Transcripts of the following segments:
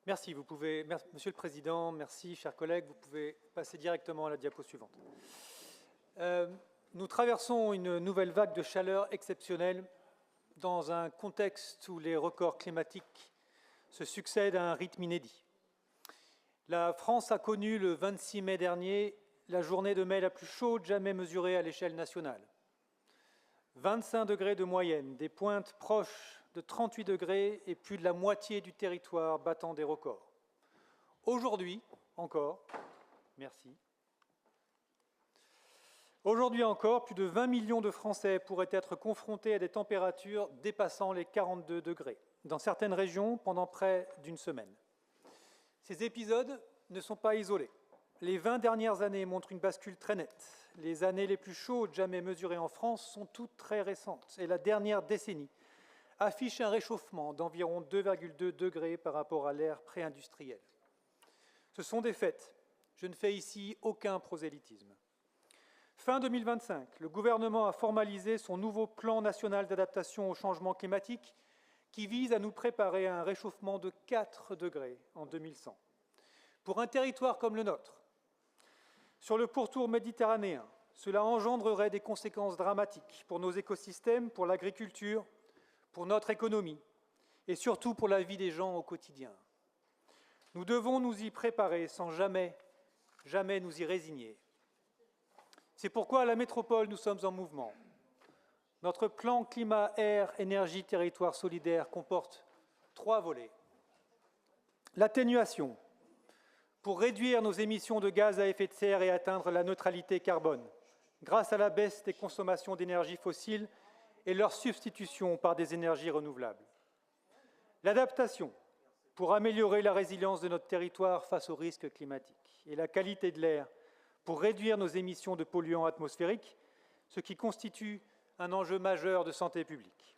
Merci, Monsieur le Président, merci, chers collègues, vous pouvez passer directement à la diapo suivante. Nous traversons une nouvelle vague de chaleur exceptionnelle dans un contexte où les records climatiques se succèdent à un rythme inédit. La France a connu le 26 mai dernier la journée de mai la plus chaude jamais mesurée à l'échelle nationale. 25 degrés de moyenne, des pointes proches de 38 degrés et plus de la moitié du territoire battant des records. Aujourd'hui encore, merci. Aujourd'hui encore, plus de 20 millions de Français pourraient être confrontés à des températures dépassant les 42 degrés, dans certaines régions pendant près d'une semaine. Ces épisodes ne sont pas isolés. Les 20 dernières années montrent une bascule très nette. Les années les plus chaudes jamais mesurées en France sont toutes très récentes et la dernière décennie affiche un réchauffement d'environ 2,2 degrés par rapport à l'ère pré-industrielle. Ce sont des faits. Je ne fais ici aucun prosélytisme. Fin 2025, le gouvernement a formalisé son nouveau plan national d'adaptation au changement climatique qui vise à nous préparer à un réchauffement de 4 degrés en 2100. Pour un territoire comme le nôtre, sur le pourtour méditerranéen, cela engendrerait des conséquences dramatiques pour nos écosystèmes, pour l'agriculture, pour notre économie et surtout pour la vie des gens au quotidien. Nous devons nous y préparer sans jamais nous y résigner. C'est pourquoi à la métropole, nous sommes en mouvement. Notre plan climat, air, énergie, territoire solidaire comporte 3 volets. L'atténuation, pour réduire nos émissions de gaz à effet de serre et atteindre la neutralité carbone, grâce à la baisse des consommations d'énergie fossile et leur substitution par des énergies renouvelables. L'adaptation, pour améliorer la résilience de notre territoire face aux risques climatiques, et la qualité de l'air, pour réduire nos émissions de polluants atmosphériques, ce qui constitue un enjeu majeur de santé publique.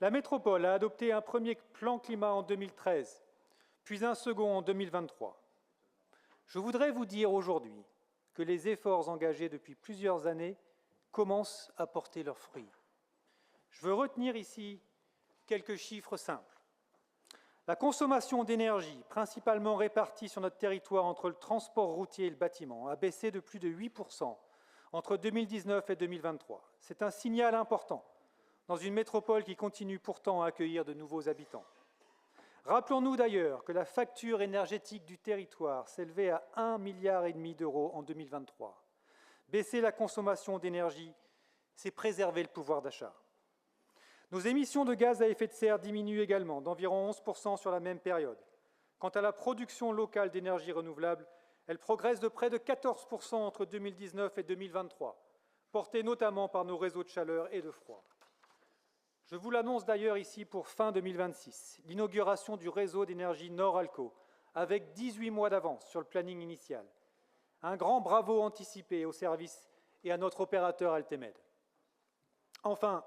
La métropole a adopté un premier plan climat en 2013, puis un second en 2023. Je voudrais vous dire aujourd'hui que les efforts engagés depuis plusieurs années commencent à porter leurs fruits. Je veux retenir ici quelques chiffres simples. La consommation d'énergie, principalement répartie sur notre territoire entre le transport routier et le bâtiment, a baissé de plus de 8% entre 2019 et 2023. C'est un signal important dans une métropole qui continue pourtant à accueillir de nouveaux habitants. Rappelons-nous d'ailleurs que la facture énergétique du territoire s'élevait à 1,5 milliard d'euros en 2023. Baisser la consommation d'énergie, c'est préserver le pouvoir d'achat. Nos émissions de gaz à effet de serre diminuent également d'environ 11% sur la même période. Quant à la production locale d'énergie renouvelable, elle progresse de près de 14% entre 2019 et 2023, portée notamment par nos réseaux de chaleur et de froid. Je vous l'annonce d'ailleurs ici pour fin 2026, l'inauguration du réseau d'énergie Nord-Alco, avec 18 mois d'avance sur le planning initial. Un grand bravo anticipé au service et à notre opérateur Altemed. Enfin,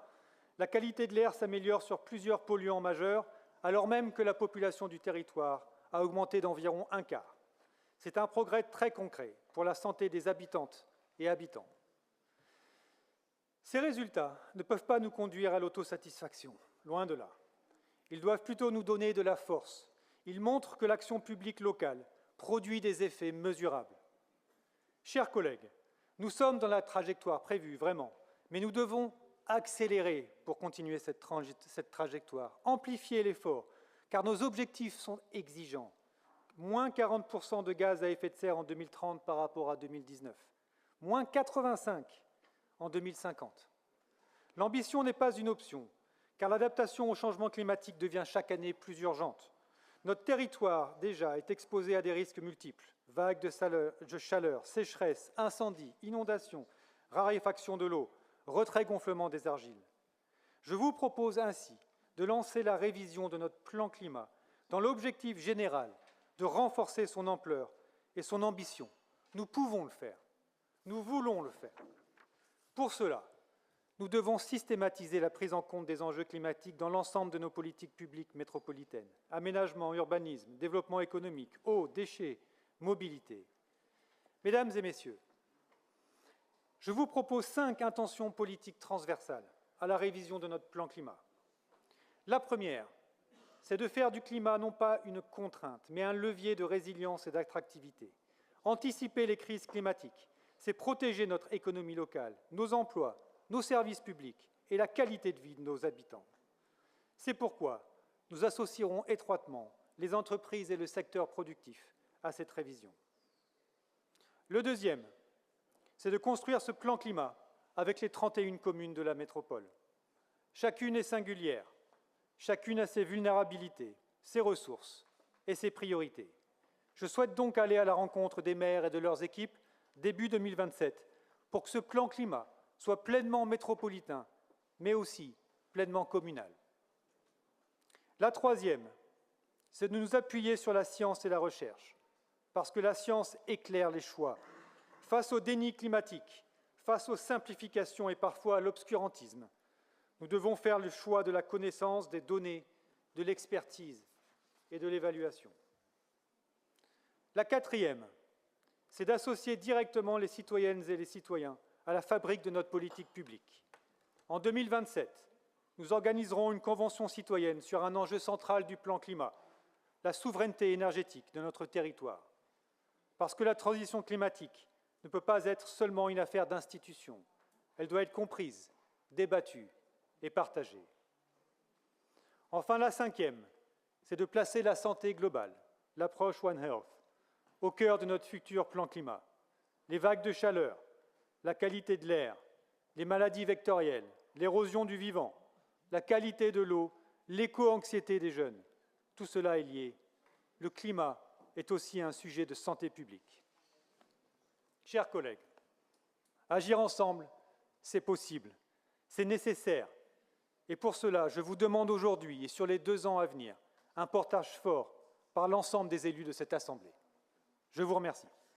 la qualité de l'air s'améliore sur plusieurs polluants majeurs, alors même que la population du territoire a augmenté d'environ un quart. C'est un progrès très concret pour la santé des habitantes et habitants. Ces résultats ne peuvent pas nous conduire à l'autosatisfaction, loin de là. Ils doivent plutôt nous donner de la force. Ils montrent que l'action publique locale produit des effets mesurables. Chers collègues, nous sommes dans la trajectoire prévue, vraiment, mais nous devons accélérer pour continuer cette trajectoire, amplifier l'effort, car nos objectifs sont exigeants. Moins 40% de gaz à effet de serre en 2030 par rapport à 2019, moins 85% en 2050. L'ambition n'est pas une option, car l'adaptation au changement climatique devient chaque année plus urgente. Notre territoire, déjà, est exposé à des risques multiples, vagues de chaleur, sécheresse, incendies, inondations, raréfaction de l'eau, retrait-gonflement des argiles. Je vous propose ainsi de lancer la révision de notre plan climat dans l'objectif général de renforcer son ampleur et son ambition. Nous pouvons le faire. Nous voulons le faire. Pour cela, nous devons systématiser la prise en compte des enjeux climatiques dans l'ensemble de nos politiques publiques métropolitaines. Aménagement, urbanisme, développement économique, eau, déchets, mobilité. Mesdames et messieurs, je vous propose 5 intentions politiques transversales à la révision de notre plan climat. La première, c'est de faire du climat non pas une contrainte, mais un levier de résilience et d'attractivité. Anticiper les crises climatiques, c'est protéger notre économie locale, nos emplois, nos services publics et la qualité de vie de nos habitants. C'est pourquoi nous associerons étroitement les entreprises et le secteur productif à cette révision. Le deuxième, c'est de construire ce plan climat avec les 31 communes de la métropole. Chacune est singulière, chacune a ses vulnérabilités, ses ressources et ses priorités. Je souhaite donc aller à la rencontre des maires et de leurs équipes début 2027 pour que ce plan climat soit pleinement métropolitain, mais aussi pleinement communal. La troisième, c'est de nous appuyer sur la science et la recherche, parce que la science éclaire les choix. Face au déni climatique, face aux simplifications et parfois à l'obscurantisme, nous devons faire le choix de la connaissance, des données, de l'expertise et de l'évaluation. La quatrième, c'est d'associer directement les citoyennes et les citoyens à la fabrique de notre politique publique. En 2027, nous organiserons une convention citoyenne sur un enjeu central du plan climat, la souveraineté énergétique de notre territoire. Parce que la transition climatique ne peut pas être seulement une affaire d'institutions. Elle doit être comprise, débattue et partagée. Enfin, la cinquième, c'est de placer la santé globale, l'approche One Health, au cœur de notre futur plan climat. Les vagues de chaleur, la qualité de l'air, les maladies vectorielles, l'érosion du vivant, la qualité de l'eau, l'éco-anxiété des jeunes, tout cela est lié. Le climat est aussi un sujet de santé publique. Chers collègues, agir ensemble, c'est possible, c'est nécessaire. Et pour cela, je vous demande aujourd'hui et sur les 2 ans à venir, un portage fort par l'ensemble des élus de cette Assemblée. Je vous remercie.